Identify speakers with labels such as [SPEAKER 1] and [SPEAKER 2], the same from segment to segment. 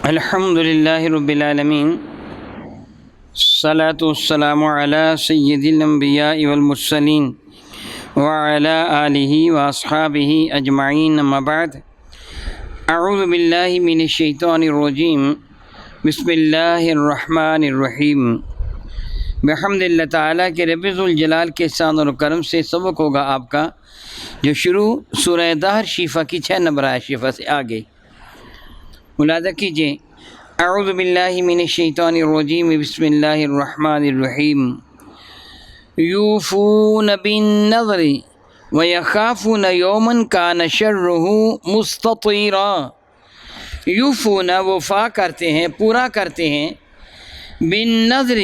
[SPEAKER 1] الحمد للہ رب العالمین الصلاۃ والسلام علی سید الانبیاء والمرسلین وعلی آلہ واصحابہ اجمعین اما بعد اعوذ باللہ من الشیطان الرجیم بسم اللہ الرحمن الرحیم بحمد اللہ تعالیٰ کے رب ذوالجلال کے احسان اور کرم سے سبق ہوگا آپ کا جو شروع سورہ دہر شیفہ کی 6 نمبر آیت شیفہ سے آگے ملاحظہ کیجیے۔ اعوذ باللہ من الشیطان الرجیم بسم اللہ الرحمن الرحیم یوفون بالنذر ویخافون یوما کان شرہ مستطیرا۔ یوفون وفا کرتے ہیں، پورا کرتے ہیں، بالنذر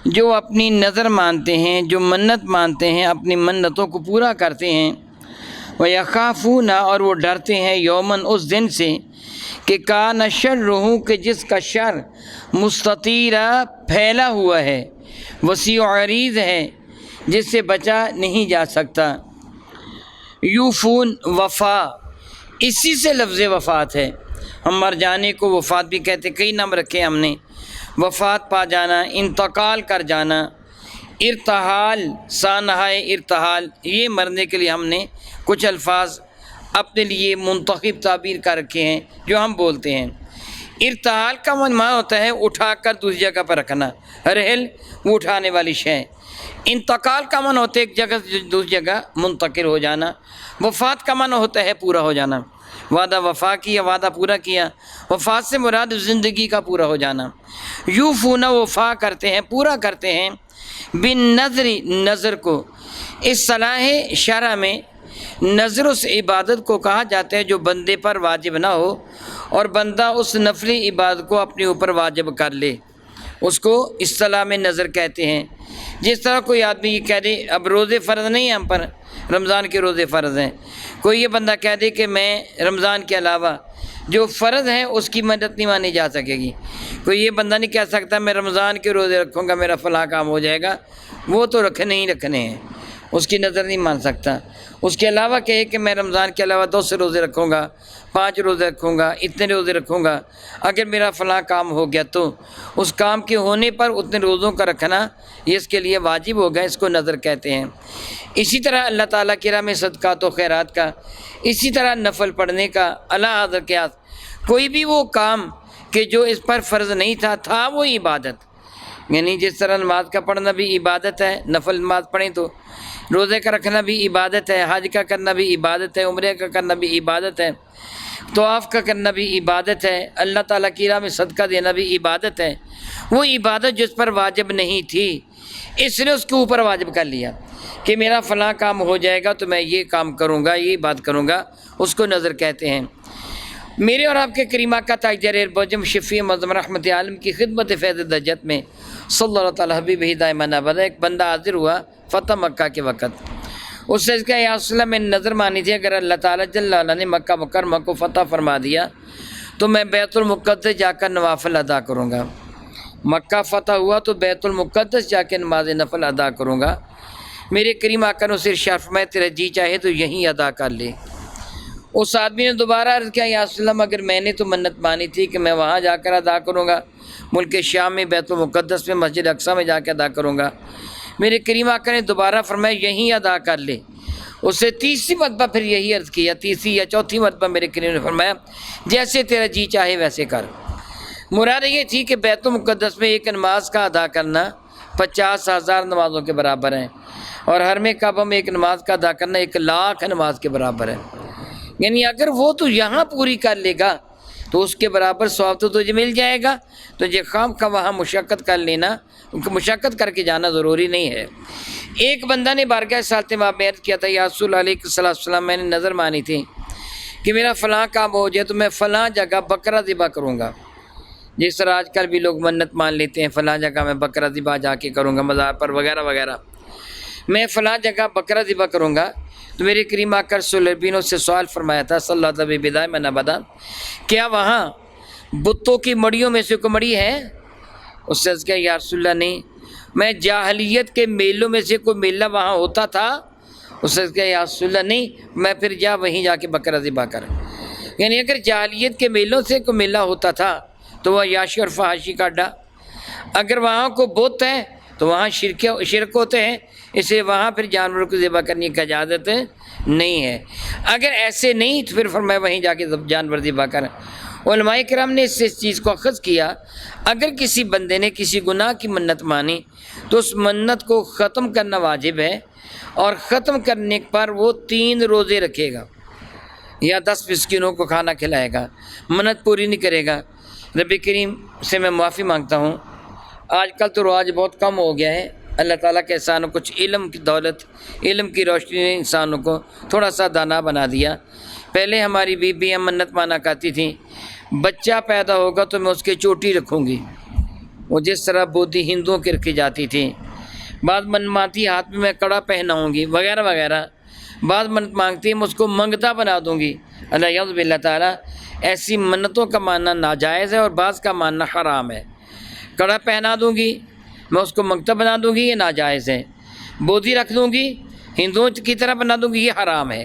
[SPEAKER 1] جو اپنی نظر مانتے ہیں، جو منت مانتے ہیں، اپنی منتوں کو پورا کرتے ہیں، ویخافون اور وہ ڈرتے ہیں، یومن اس دن سے کہ کان شرہ کہ جس کا شر مستطیرا پھیلا ہوا ہے، وسیع و عریض ہے، جس سے بچا نہیں جا سکتا۔ یوفون وفا، اسی سے لفظ وفات ہے، ہم مر جانے کو وفات بھی کہتے، کئی نام رکھے ہم نے، وفات پا جانا، انتقال کر جانا، ارتحال، سانحۂ ارتحال، یہ مرنے کے لیے ہم نے کچھ الفاظ اپنے لیے منتخب تعبیر کر رکھے ہیں جو ہم بولتے ہیں۔ ارتحال کا معنی ہوتا ہے اٹھا کر دوسری جگہ پر رکھنا، رحل وہ اٹھانے والی شے۔ انتقال کا معنی ہوتا ہے ایک جگہ سے دوسری جگہ منتقل ہو جانا۔ وفات کا معنی ہوتا ہے پورا ہو جانا، وعدہ وفا کیا، وعدہ پورا کیا۔ وفات سے مراد زندگی کا پورا ہو جانا۔ یوفون وفا کرتے ہیں، پورا کرتے ہیں، بالنذر نظر کو۔ اس صلاح شرع میں نظر اس عبادت کو کہا جاتا ہے جو بندے پر واجب نہ ہو اور بندہ اس نفلی عبادت کو اپنے اوپر واجب کر لے، اس کو اصطلاح میں نظر کہتے ہیں۔ جس طرح کوئی آدمی یہ کہہ دے اب روزے فرض نہیں ہیں ہم پر، رمضان کے روزے فرض ہیں، کوئی یہ بندہ کہہ دے کہ میں رمضان کے علاوہ جو فرض ہیں اس کی مدد نہیں مانی جا سکے گی، کوئی یہ بندہ نہیں کہہ سکتا میں رمضان کے روزے رکھوں گا میرا فلاں کام ہو جائے گا، وہ تو رکھنے ہیں، اس کی نظر نہیں مان سکتا۔ اس کے علاوہ کہے کہ میں رمضان کے علاوہ 2 روزے رکھوں گا، 5 روزے رکھوں گا، اتنے روزے رکھوں گا، اگر میرا فلاں کام ہو گیا تو اس کام کے ہونے پر اتنے روزوں کا رکھنا یہ اس کے لیے واجب ہوگا، اس کو نظر کہتے ہیں۔ اسی طرح اللہ تعالیٰ کی راہ میں صدقات و خیرات کا، اسی طرح نفل پڑھنے کا، اللہ حضر قیاس، کوئی بھی وہ کام کہ جو اس پر فرض نہیں تھا وہ عبادت، یعنی جس طرح نماز کا پڑھنا بھی عبادت ہے، نفل نماز پڑھیں تو، روزے کا رکھنا بھی عبادت ہے، حج کا کرنا بھی عبادت ہے، عمرے کا کرنا بھی عبادت ہے، طواف کا کرنا بھی عبادت ہے، اللہ تعالیٰ کی راہ میں صدقہ دینا بھی عبادت ہے۔ وہ عبادت جس پر واجب نہیں تھی اس نے اس کے اوپر واجب کر لیا کہ میرا فلاں کام ہو جائے گا تو میں یہ کام کروں گا، یہ بات کروں گا، اس کو نظر کہتے ہیں۔ میرے اور آپ کے کریمہ کا تاجر بجم شفیع معظم رحمت عالم کی خدمت فیض دجت میں صلی اللہ تعالیٰ حبیب دائمًا ابدا ایک بندہ حاضر ہوا فتح مکہ کے وقت۔ اس سے کہا یا رسول اللہ میں نے نظر مانی تھی اگر اللہ تعالیٰ جل وعلا نے مکہ مکرمہ کو فتح فرما دیا تو میں بیت المقدس جا کر نوافل ادا کروں گا، مکہ فتح ہوا تو بیت المقدس جا کے نماز نفل ادا کروں گا۔ میرے کریم آقا نے اسے ارشاد فرمایا تیرا جی چاہے تو یہیں ادا کر لے۔ اس آدمی نے دوبارہ عرض کیا یا رسول اللہ اگر میں نے تو منت مانی تھی کہ میں وہاں جا کر ادا کروں گا، ملک شام میں بیت المقدس میں مسجد اقصیٰ میں جا کے ادا کروں گا۔ میرے کریم آقا نے دوبارہ فرمایا یہیں ادا کر لے۔ اس سے تیسری مرتبہ پھر یہی عرض کیا، تیسری یا چوتھی مرتبہ میرے کریم نے فرمایا جیسے تیرا جی چاہے ویسے کر۔ مراد یہ تھی کہ بیت المقدس میں ایک نماز کا ادا کرنا 50,000 نمازوں کے برابر ہے، اور حرم کعبہ میں ایک نماز کا ادا کرنا 1,00,000 نماز کے برابر ہے۔ یعنی اگر وہ تو یہاں پوری کر لے گا تو اس کے برابر ثواب تو تجھے مل جائے گا، تجھے خام کا وہاں مشقت کر لینا، مشقت کر کے جانا ضروری نہیں ہے۔ ایک بندہ نے بارگاہ سالت ماں میں عرض کیا تھا یا رسول اللہ علیہ السلام میں نے نظر مانی تھی کہ میرا فلاں کام ہو جائے تو میں فلاں جگہ بکرا ذبح کروں گا، جس طرح آج کل بھی لوگ منت مان لیتے ہیں فلاں جگہ میں بکرا ذبح جا کے کروں گا مزار پر وغیرہ وغیرہ، میں فلاں جگہ بکرا ذبح کروں گا۔ تو میرے کریم آقا صلی اللہ علیہ وسلم سے سوال فرمایا تھا صلی اللہ علیہ وسلم بدائے من ابدا، کیا وہاں بتوں کی مڑیوں میں سے کوئی مڑی ہے؟ اس سے کہا یا رسول اللہ نہیں، میں جاہلیت کے میلوں میں سے کوئی میلہ وہاں ہوتا تھا؟ اس سے کہا یا رسول اللہ نہیں، میں پھر وہیں جا کے بکرا ذبح کر۔ یعنی اگر جاہلیت کے میلوں سے کوئی میلہ ہوتا تھا تو وہ عیاشی اور فحاشی کا اڈا، اگر وہاں کو بت ہے تو وہاں شرک ہوتے ہیں، اس لیے وہاں پھر جانوروں کو ذبح کرنے کی اجازت نہیں ہے۔ اگر ایسے نہیں تو پھر فرمایا وہیں جا کے جانور ذبح کریں۔ علماء کرام نے اس چیز کو اخذ کیا، اگر کسی بندے نے کسی گناہ کی منت مانی تو اس منت کو ختم کرنا واجب ہے، اور ختم کرنے پر وہ 3 روزے رکھے گا یا 10 مسکینوں کو کھانا کھلائے گا، منت پوری نہیں کرے گا۔ رب کریم سے میں معافی مانگتا ہوں، آج کل تو رواج بہت کم ہو گیا ہے۔ اللہ تعالیٰ کے احسان کچھ علم کی دولت، علم کی روشنی نے انسانوں کو تھوڑا سا دانا بنا دیا۔ پہلے ہماری بیویاں منت مانا کرتی تھیں، بچہ پیدا ہوگا تو میں اس کی چوٹی رکھوں گی، وہ جس طرح بودھی ہندوؤں کی رکھی جاتی تھی۔ بعض من مانتی ہاتھ میں کڑا پہناؤں گی وغیرہ وغیرہ، بعض منت مانگتی ہے میں اس کو منگتا بنا دوں گی۔ اللہ باللہ تعالیٰ ایسی منتوں کا ماننا ناجائز ہے اور بعض کا ماننا حرام ہے۔ کڑا پہنا دوں گی، میں اس کو منگتا بنا دوں گی، یہ ناجائز ہے۔ بودھی رکھ دوں گی، ہندوؤں کی طرح بنا دوں گی، یہ حرام ہے۔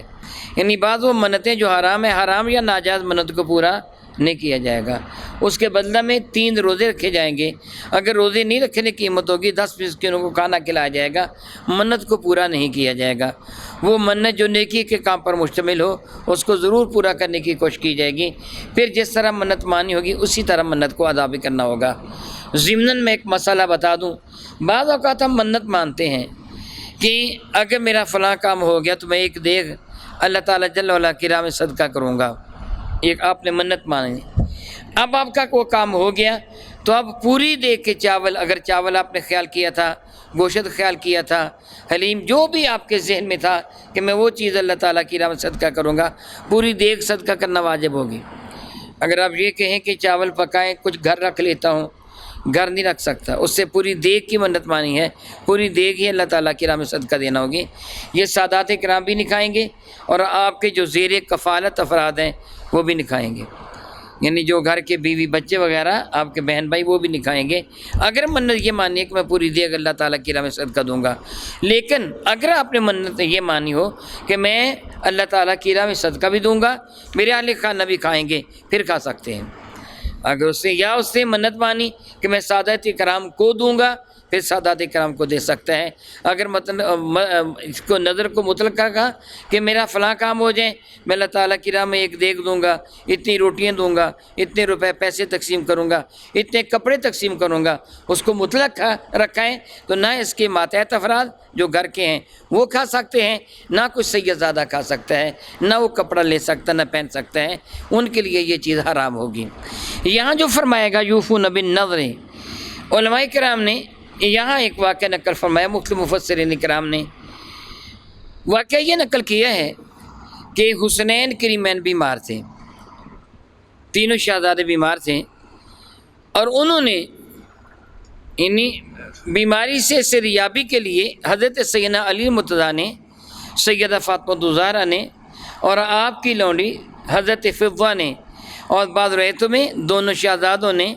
[SPEAKER 1] یعنی بعض وہ منتیں جو حرام ہے، حرام یا ناجائز منت کو پورا نہیں کیا جائے گا، اس کے بدلہ میں 3 روزے رکھے جائیں گے۔ اگر روزے نہیں رکھنے کی قیمت ہوگی 10 مسکینوں کو کھانا کھلایا جائے گا، منت کو پورا نہیں کیا جائے گا۔ وہ منت جو نیکی کے کام پر مشتمل ہو اس کو ضرور پورا کرنے کی کوشش کی جائے گی، پھر جس طرح منت مانی ہوگی اسی طرح منت کو ادا بھی کرنا ہوگا۔ ضمناً میں ایک مسئلہ بتا دوں، بعض اوقات ہم منت مانتے ہیں کہ اگر میرا فلاں کام ہو گیا تو میں ایک دیگ اللہ تعالیٰ جل وعلا کی راہ میں صدقہ کروں گا، ایک آپ نے منت مانی۔ اب آپ کا وہ کام ہو گیا تو اب پوری دیگ کے چاول، اگر چاول آپ نے خیال کیا تھا، گوشت خیال کیا تھا، حلیم، جو بھی آپ کے ذہن میں تھا کہ میں وہ چیز اللہ تعالیٰ کی راہ میں صدقہ کروں گا، پوری دیگ صدقہ کرنا واجب ہوگی۔ اگر آپ یہ کہیں کہ چاول پکائیں کچھ گھر رکھ لیتا ہوں، گھر نہیں رکھ سکتا، اس سے پوری دیگ کی منت مانی ہے، پوری دیگ ہی اللہ تعالیٰ کی راہ میں صدقہ دینا ہوگی۔ یہ سادات کرام بھی نہیں کھائیں گے، اور آپ کے جو زیر کفالت افراد ہیں وہ بھی نہیں کھائیں گے، یعنی جو گھر کے بیوی بچے وغیرہ آپ کے بہن بھائی وہ بھی نہیں کھائیں گے، اگر منت یہ مانی ہے کہ میں پوری دیگ اللہ تعالیٰ کی راہ میں صدقہ دوں گا۔ لیکن اگر آپ نے منت یہ مانی ہو کہ میں اللہ تعالیٰ کی راہ میں صدقہ بھی دوں گا، میرے اہل خانہ بھی کھائیں گے، پھر کھا سکتے ہیں۔ اگر اس نے منت مانی کہ میں سادات کرام کو دوں گا، پھر سادات کرام کو دے سکتا ہے۔ اگر اس کو نظر کو مطلق کہا کہ میرا فلاں کام ہو جائے، میں اللہ تعالیٰ کی راہ میں ایک دیگ دوں گا، اتنی روٹیاں دوں گا، اتنے روپے پیسے تقسیم کروں گا، اتنے کپڑے تقسیم کروں گا، اس کو مطلق رکھا ہے تو نہ اس کے ماتحت افراد جو گھر کے ہیں وہ کھا سکتے ہیں، نہ کوئی سید زادہ کھا سکتا ہے، نہ وہ کپڑا لے سکتا، نہ پہن سکتا ہے، ان کے لیے یہ چیز حرام ہوگی۔ یہاں جو فرمائے گا یوفون بالنذر، علماء کرام نے یہاں ایک واقعہ نقل فرمایا، مختلف مفسرین کرام نے واقعہ یہ نقل کیا ہے کہ حسنین کریمین بیمار تھے، تینوں شہزادے بیمار تھے، اور انہوں نے یعنی بیماری سے سریابی کے لیے حضرت سیدنا علی مرتضیٰ نے، سیدہ فاطمہ الزہرا نے اور آپ کی لونڈی حضرت فضہ نے اور بعض روایتوں میں دونوں شہزادوں نے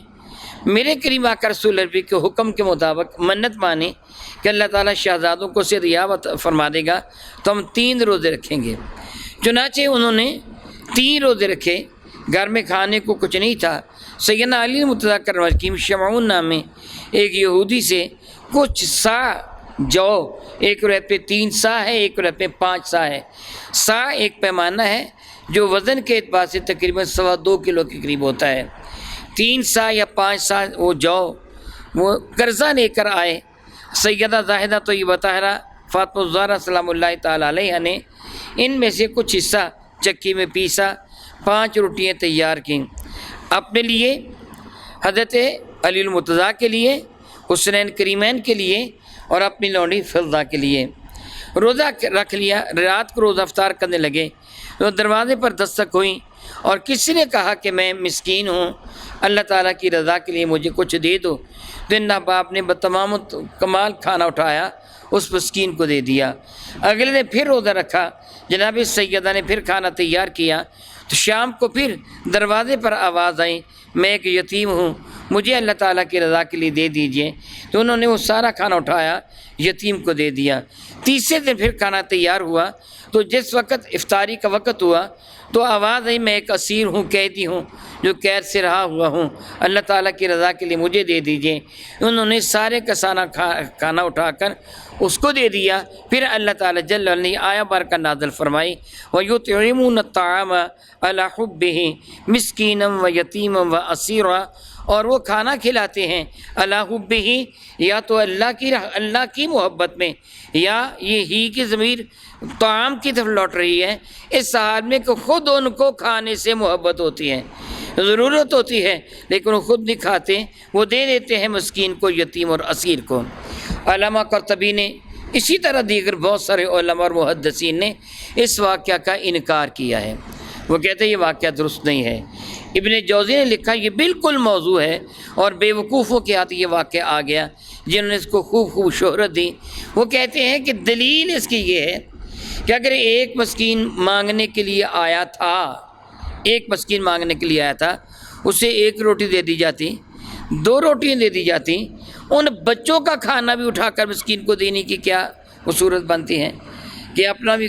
[SPEAKER 1] میرے کریم آقا رسول اللہ کے حکم کے مطابق منت مانی کہ اللہ تعالیٰ شہزادوں کو صحت فرما دے گا تو ہم 3 روزے رکھیں گے۔ چنانچہ انہوں نے 3 روزے رکھے، گھر میں کھانے کو کچھ نہیں تھا۔ سیدنا علی مرتضیٰ کریم شمعون نام میں ایک یہودی سے کچھ سا جو، ایک روایت پہ 3 سا ہے، ایک روایت پہ 5 سا ہے۔ سا ایک پیمانہ ہے جو وزن کے اعتبار سے تقریباً 2.25 کلو کے قریب ہوتا ہے۔ 3 سا یا 5 سا وہ جو وہ قرضہ لے کر آئے۔ سیدہ زاہدہ طیبہ طاہرہ فاطمہ الزہرا سلام اللہ تعالیٰ علیہ نے ان میں سے کچھ حصہ چکی میں پیسا، 5 روٹیاں تیار کیں اپنے لیے، حضرت علی المرتضیٰ کے لیے، حسنین کریمین کے لیے اور اپنی لونڈی فضہ کے لیے۔ روزہ رکھ لیا، رات کو روزہ افطار کرنے لگے تو دروازے پر دستک ہوئی اور کسی نے کہا کہ میں مسکین ہوں، اللہ تعالیٰ کی رضا کے لیے مجھے کچھ دے دو۔ تو ان باپ نے بتمام کمال کھانا اٹھایا، اس مسکین کو دے دیا۔ اگلے نے پھر روزہ رکھا، جناب سیدہ نے پھر کھانا تیار کیا، تو شام کو پھر دروازے پر آواز آئی، میں ایک یتیم ہوں، مجھے اللہ تعالیٰ کی رضا کے لیے دے دیجئے۔ تو انہوں نے وہ سارا کھانا اٹھایا یتیم کو دے دیا۔ تیسرے دن پھر کھانا تیار ہوا، تو جس وقت افطاری کا وقت ہوا تو آواز آئی میں ایک اسیر ہوں، قیدی ہوں جو قید سے رہا ہوا ہوں، اللہ تعالیٰ کی رضا کے لیے مجھے دے دیجئے۔ انہوں نے سارے کا سارا کھانا اٹھا کر اس کو دے دیا۔ پھر اللہ تعالیٰ جل وعلا نے آیا برکہ نازل فرمائی، وَيُطْعِمُونَ الطَّعَامَ عَلَىٰ حُبِّهِ مِسْكِينًا وَيَتِيمًا وَأَسِيرًا، اور وہ کھانا کھلاتے ہیں عَلَىٰ حُبِّهِ، یا تو اللہ کی محبت میں، یا یہ ہی کی ضمیر طعام کی طرف لوٹ رہی ہے، اس حال میں کہ خود ان کو کھانے سے محبت ہوتی ہے، ضرورت ہوتی ہے، لیکن وہ خود نہیں کھاتے، وہ دے دیتے ہیں مسکین کو، یتیم اور اسیر کو۔ علامہ قرطبی نے اسی طرح دیگر بہت سارے علماء اور محدثین نے اس واقعہ کا انکار کیا ہے، وہ کہتے ہیں یہ واقعہ درست نہیں ہے۔ ابن جوزی نے لکھا یہ بالکل موضوع ہے، اور بے وقوفوں کے ہاتھ یہ واقعہ آ گیا جنہوں نے اس کو خوب شہرت دی۔ وہ کہتے ہیں کہ دلیل اس کی یہ ہے کہ اگر ایک مسکین مانگنے کے لیے آیا تھا، اسے ایک روٹی دے دی جاتی، 2 روٹیاں دے دی جاتی، ان بچوں کا کھانا بھی اٹھا کر مسکین کو دینے کی کیا وہ صورت بنتی ہے کہ اپنا بھی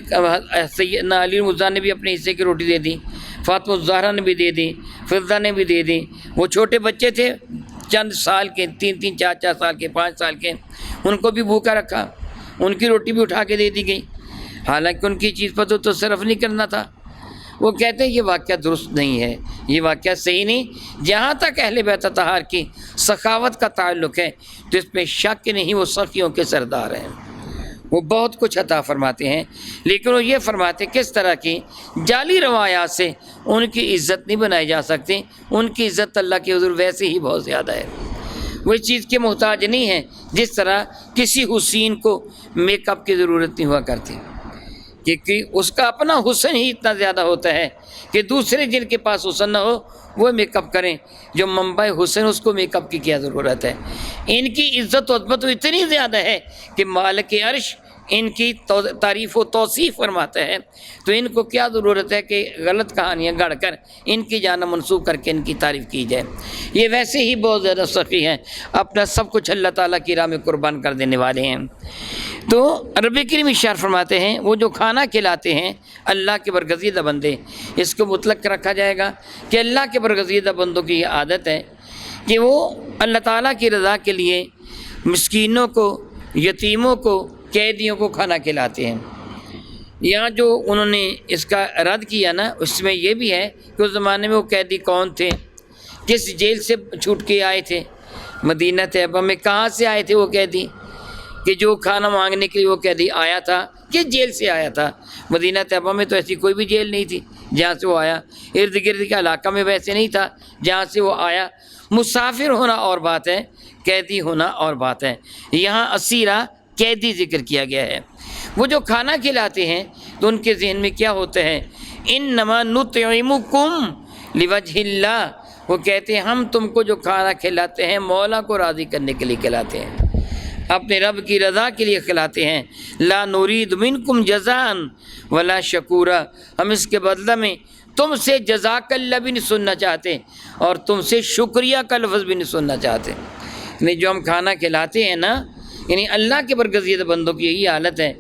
[SPEAKER 1] سیدنا علی مرزا نے بھی اپنے حصے کی روٹی دے دی، فاطمہ الزہرا نے بھی دے دی، فضہ نے بھی دے دی، وہ چھوٹے بچے تھے چند سال کے، 3 4 سال کے، 5 سال کے، ان کو بھی بھوکا رکھا، ان کی روٹی بھی اٹھا کے دے دی گئی، حالانکہ ان کی چیز پر تو تصرف نہیں کرنا تھا۔ وہ کہتے ہیں یہ واقعہ درست نہیں ہے، یہ واقعہ صحیح نہیں۔ جہاں تک اہل بیت اطہار کی سخاوت کا تعلق ہے تو اس پہ شک نہیں، وہ سخیوں کے سردار ہیں، وہ بہت کچھ عطا فرماتے ہیں، لیکن وہ یہ فرماتے کس طرح کی جعلی روایات سے ان کی عزت نہیں بنائی جا سکتی، ان کی عزت اللہ کے حضور ویسے ہی بہت زیادہ ہے، وہ اس چیز کے محتاج نہیں ہیں جس طرح کسی حسین کو میک اپ کی ضرورت نہیں ہوا کرتی، کیونکہ اس کا اپنا حسن ہی اتنا زیادہ ہوتا ہے کہ دوسرے جن کے پاس حسن نہ ہو وہ میک اپ کریں، جو منبع حسن اس کو میک اپ کی کیا ضرورت ہے۔ ان کی عزت و عظمت اتنی زیادہ ہے کہ مالک عرش ان کی تعریف و توصیف فرماتا ہے، تو ان کو کیا ضرورت ہے کہ غلط کہانیاں گڑھ کر ان کی جانب منسوب کر کے ان کی تعریف کی جائے۔ یہ ویسے ہی بہت زیادہ سخی ہیں، اپنا سب کچھ اللہ تعالیٰ کی راہ میں قربان کر دینے والے ہیں۔ تو رب کریم ارشاد فرماتے ہیں وہ جو کھانا کھلاتے ہیں اللہ کے برگزیدہ بندے، اس کو مطلق رکھا جائے گا کہ اللہ کے برگزیدہ بندوں کی یہ عادت ہے کہ وہ اللہ تعالیٰ کی رضا کے لیے مسکینوں کو، یتیموں کو، قیدیوں کو کھانا کھلاتے ہیں۔ یہاں جو انہوں نے اس کا رد کیا نا، اس میں یہ بھی ہے کہ اس زمانے میں وہ قیدی کون تھے، کس جیل سے چھوٹ کے آئے تھے، مدینہ طیبہ میں کہاں سے آئے تھے وہ قیدی، کہ جو کھانا مانگنے کے لیے وہ قیدی آیا تھا کس جیل سے آیا تھا۔ مدینہ طیبہ میں تو ایسی کوئی بھی جیل نہیں تھی جہاں سے وہ آیا، ارد گرد کا علاقہ میں ویسے نہیں تھا جہاں سے وہ آیا۔ مسافر ہونا اور بات ہے، قیدی ہونا اور بات ہے۔ یہاں اسیرہ قیدی ذکر کیا گیا ہے۔ وہ جو کھانا کھلاتے ہیں تو ان کے ذہن میں کیا ہوتا ہے، انما نطعمکم لوجہ اللہ، وہ کہتے ہیں ہم تم کو جو کھانا کھلاتے ہیں مولا کو راضی کرنے کے لیے کھلاتے ہیں، اپنے رب کی رضا کے لیے کھلاتے ہیں۔ لا نرید منکم جزاء ولا شکورا، ہم اس کے بدلہ میں تم سے جزاک اللہ بھی نہیں سننا چاہتے اور تم سے شکریہ کا لفظ بھی نہیں سننا چاہتے۔ یعنی جو ہم کھانا کھلاتے ہیں نا، یعنی اللہ کے برگزیدہ بندوں کی یہی حالت ہے۔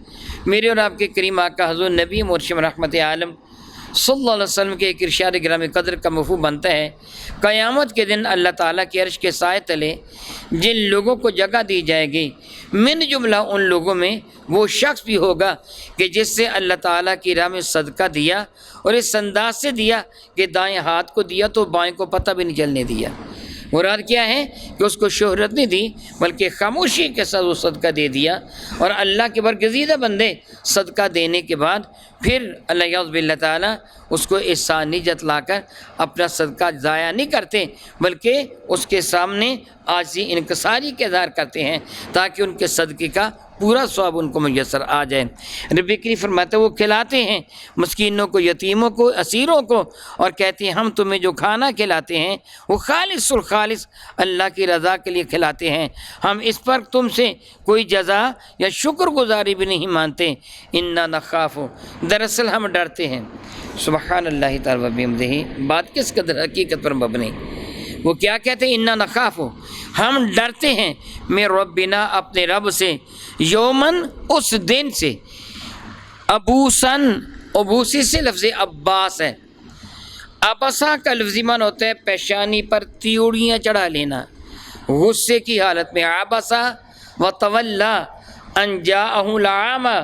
[SPEAKER 1] میرے اور آپ کے کریم آقا حضور نبی مرشد رحمت عالم صلی اللہ علیہ وسلم کے ایک ارشاد گرام قدر کا مفہوم بنتا ہے، قیامت کے دن اللہ تعالیٰ کے عرش کے سائے تلے جن لوگوں کو جگہ دی جائے گی، من جملہ ان لوگوں میں وہ شخص بھی ہوگا کہ جس سے اللہ تعالیٰ کی راہ میں صدقہ دیا اور اس انداز سے دیا کہ دائیں ہاتھ کو دیا تو بائیں کو پتہ بھی نہیں چلنے دیا۔ مراد کیا ہے کہ اس کو شہرت نہیں دی بلکہ خاموشی کے ساتھ وہ صدقہ دے دیا، اور اللہ کے برگزیدہ بندے صدقہ دینے کے بعد پھر اللہ یعوذ باللہ تعالیٰ اس کو احسانی جتلا کر اپنا صدقہ ضائع نہیں کرتے بلکہ اس کے سامنے عاجزی انکساری کے اظہار کرتے ہیں تاکہ ان کے صدقے کا پورا ثواب ان کو میسر آ جائے۔ رب کریم فرماتے ہیں وہ کھلاتے ہیں مسکینوں کو، یتیموں کو، اسیروں کو، اور کہتے ہیں ہم تمہیں جو کھانا کھلاتے ہیں وہ خالص الخالص اللہ کی رضا کے لیے کھلاتے ہیں، ہم اس پر تم سے کوئی جزا یا شکر گزاری بھی نہیں مانتے۔ انا نخاف، دراصل ہم ڈرتے ہیں۔ سبحان اللہ تعالیٰ وبحمدہ، بات کس قدر حقیقت پر مبنی۔ وہ کیا کہتے ہیں؟ انا نخاف، ہم ڈرتے ہیں من ربنا، اپنے رب سے، یومن، اس دن سے، ابوسن، ابوسی سے لفظ عباس ہے، ابسا کا لفظی معنی ہوتا ہے پیشانی پر تیوڑیاں چڑھا لینا، غصے کی حالت میں، عبسا وتولا ان جاءہ العامہ،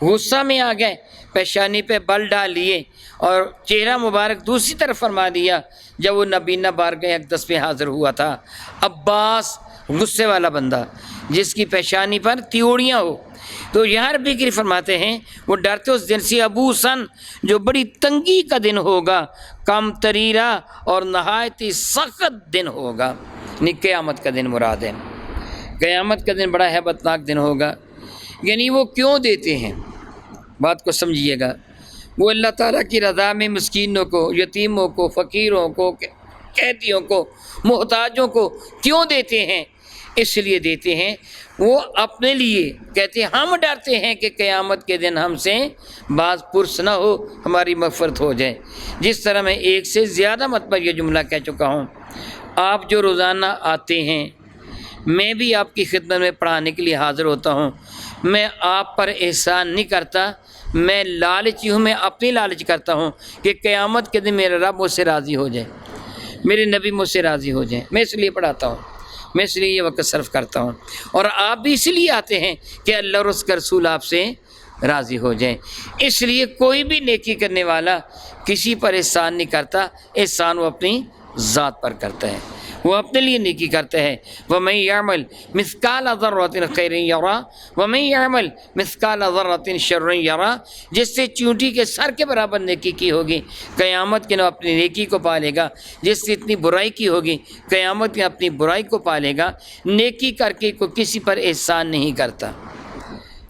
[SPEAKER 1] غصہ میں آ گئے، پیشانی پہ بل ڈال لیے اور چہرہ مبارک دوسری طرف فرما دیا جب وہ نبینہ بارگاہ اقدس میں حاضر ہوا تھا۔ عباس غصے والا بندہ جس کی پیشانی پر تیوڑیاں ہو۔ تو یہاں ربی کریم فرماتے ہیں وہ ڈرتے اس دن سے، ابوسن، جو بڑی تنگی کا دن ہوگا، کم تریرا، اور نہایت ہی سخت دن ہوگا، یعنی قیامت کا دن مراد ہے۔ قیامت کا دن بڑا ہیبتناک دن ہوگا۔ یعنی وہ کیوں دیتے ہیں، بات کو سمجھیے گا، وہ اللہ تعالیٰ کی رضا میں مسکینوں کو، یتیموں کو، فقیروں کو، قیدیوں کو، محتاجوں کو کیوں دیتے ہیں؟ اس لیے دیتے ہیں وہ اپنے لیے کہتے ہیں ہم ڈرتے ہیں کہ قیامت کے دن ہم سے بعض پرس نہ ہو، ہماری مغفرت ہو جائے۔ جس طرح میں ایک سے زیادہ مرتبہ یہ جملہ کہہ چکا ہوں، آپ جو روزانہ آتے ہیں، میں بھی آپ کی خدمت میں پڑھانے کے لیے حاضر ہوتا ہوں، میں آپ پر احسان نہیں کرتا، میں لالچی ہوں، میں اپنی لالچ کرتا ہوں کہ قیامت کے دن میرا رب مجھ سے راضی ہو جائے، میرے نبی مجھ سے راضی ہو جائیں، میں اس لیے پڑھاتا ہوں، میں اس لیے یہ وقت صرف کرتا ہوں، اور آپ بھی اس لیے آتے ہیں کہ اللہ اور اس کا رسول آپ سے راضی ہو جائیں۔ اس لیے کوئی بھی نیکی کرنے والا کسی پر احسان نہیں کرتا، احسان وہ اپنی ذات پر کرتا ہے، وہ اپنے لیے نیکی کرتا ہے۔ وَمَن يَعْمَلْ مِثْقَالَ ذَرَّةٍ خَيْرٍ يَرَهُ وَمَن يَعْمَلْ مِثْقَالَ ذَرَّةٍ شَرًّا يَرَهُ، جس سے چونٹی کے سر کے برابر نیکی کی ہوگی قیامت کے دن اپنی نیکی کو پالے گا، جس سے اتنی برائی کی ہوگی قیامت میں اپنی برائی کو پالے گا۔ نیکی کر کے کوئی کسی پر احسان نہیں کرتا،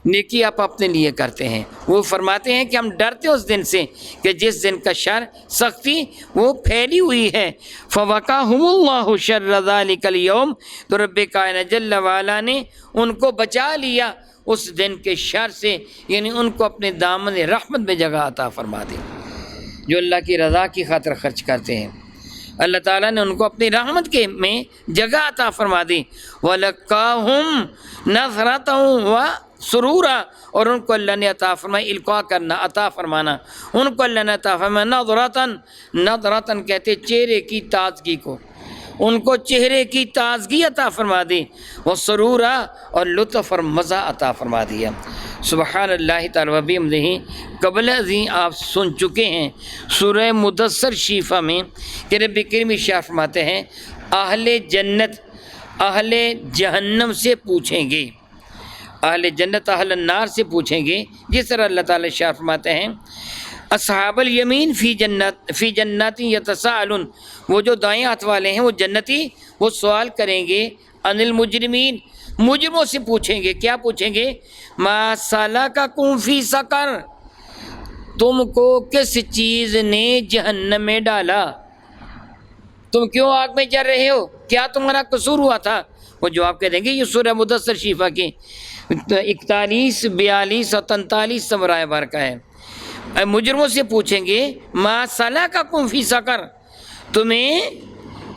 [SPEAKER 1] نیکی آپ اپنے لیے کرتے ہیں۔ وہ فرماتے ہیں کہ ہم ڈرتے اس دن سے کہ جس دن کا شر، سختی وہ پھیلی ہوئی ہے۔ فَوَقَاهُمُ اللَّهُ شَرَّ ذَلِكَ الْيَوْمِ، تو رب کائنات جل وعلا نے ان کو بچا لیا اس دن کے شر سے، یعنی ان کو اپنے دامن رحمت میں جگہ عطا فرما دی۔ جو اللہ کی رضا کی خاطر خرچ کرتے ہیں، اللہ تعالیٰ نے ان کو اپنی رحمت کے میں جگہ عطا فرما دی۔ وَلَقَّاهُمْ نَضْرَةً وَسُرُورًا، اور ان کو اللہ نے عطا فرمائی، القاء کرنا، عطا فرمانا، ان کو اللہ نے عطا فرمایا نضرتاً کہتے چہرے کی تازگی کو، ان کو چہرے کی تازگی عطا فرما دی، وسرورا، اور لطف اور مزہ عطا فرما دیا۔ سبحان اللہ تعالی و بحمدہ۔ قبل ازیں آپ سن چکے ہیں سورہ مدثر شریفہ میں کہ رب کریم ارشاد فرماتے ہیں اہل جنت اہل جہنم سے پوچھیں گے، اہل جنت اہل النار سے پوچھیں گے، جس طرح اللہ تعالی ارشاد فرماتے ہیں اصحاب الیمین فی جنات یتساءلون، وہ جو دائیں ہاتھ والے ہیں وہ جنتی، وہ سوال کریں گے عن المجرمین، مجرموں سے پوچھیں گے۔ کیا پوچھیں گے؟ ما سلککم فی سقر، تم کو کس چیز نے جہنم میں ڈالا، تم کیوں آگ میں جل رہے ہو، کیا تمہارا قصور ہوا تھا؟ وہ جواب کہہ دیں گے، یہ سورہ مدثر شریفہ کی 41، 42 اور 43 سمرائے بارکہ ہے۔ مجرموں سے پوچھیں گے ما سلککم فی سقر، تمہیں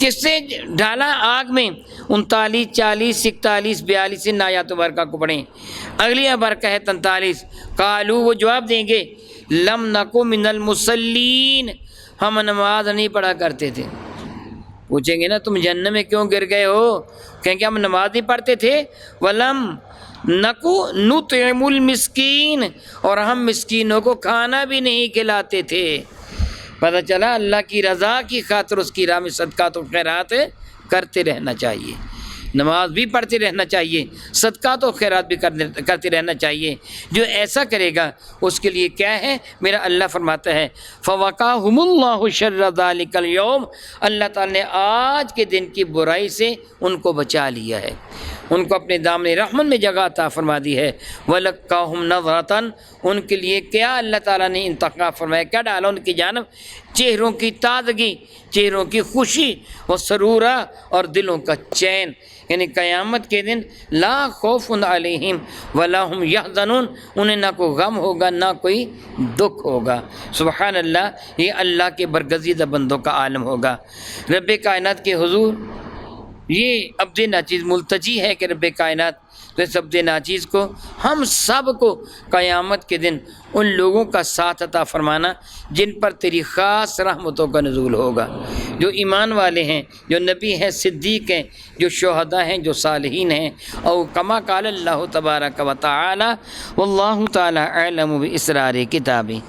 [SPEAKER 1] کس سے ڈالا آگ میں؟ 39، 40، 41، 42 ان آیات مبارکہ کو پڑھیں۔ اگلی برکہ ہے 43، قالو، وہ جواب دیں گے لم نکو من المصلین، ہم نماز نہیں پڑھا کرتے تھے۔ پوچھیں گے نا تم جہنم میں کیوں گر گئے ہو، کہیں گے ہم نماز نہیں پڑھتے تھے۔ ولم نکو نطعم المسکین، اور ہم مسکینوں کو کھانا بھی نہیں کھلاتے تھے۔ پتہ چلا اللہ کی رضا کی خاطر اس کی راہ میں صدقات و خیرات کرتے رہنا چاہیے، نماز بھی پڑھتے رہنا چاہیے، صدقات و خیرات بھی کرتے رہنا چاہیے۔ جو ایسا کرے گا اس کے لیے کیا ہے؟ میرا اللہ فرماتا ہے فَوَقَاهُمُ اللَّهُ شَرَّ ذَلِكَ الْيَوْمِ، اللہ تعالیٰ نے آج کے دن کی برائی سے ان کو بچا لیا ہے۔ ان کو اپنے دامن رحمت میں جگہ عطا فرما دی ہے۔ وَلَقَّاهُمْ نَظْرَةً، ان کے لیے کیا اللہ تعالیٰ نے انتخاب فرمایا، کیا ڈالا ان کی جانب؟ چہروں کی تازگی، چہروں کی خوشی، و سرورا، اور دلوں کا چین، یعنی قیامت کے دن لا خوف علیہم ولا هم یحزنون، انہیں نہ کوئی غم ہوگا نہ کوئی دکھ ہوگا۔ سبحان اللہ، یہ اللہ کے برگزیدہ بندوں کا عالم ہوگا۔ رب کائنات کے حضور یہ عبد ناچیز ملتجی ہے کہ رب کائنات تو اس عبد ناچیز کو، ہم سب کو قیامت کے دن ان لوگوں کا ساتھ عطا فرمانا جن پر تیری خاص رحمتوں کا نزول ہوگا، جو ایمان والے ہیں، جو نبی ہیں، صدیق ہیں، جو شہداء ہیں، جو صالحین ہیں۔ اور کما قال اللہ تبارک و تعالی، واللہ تعالی اعلم باسرار کتابہ۔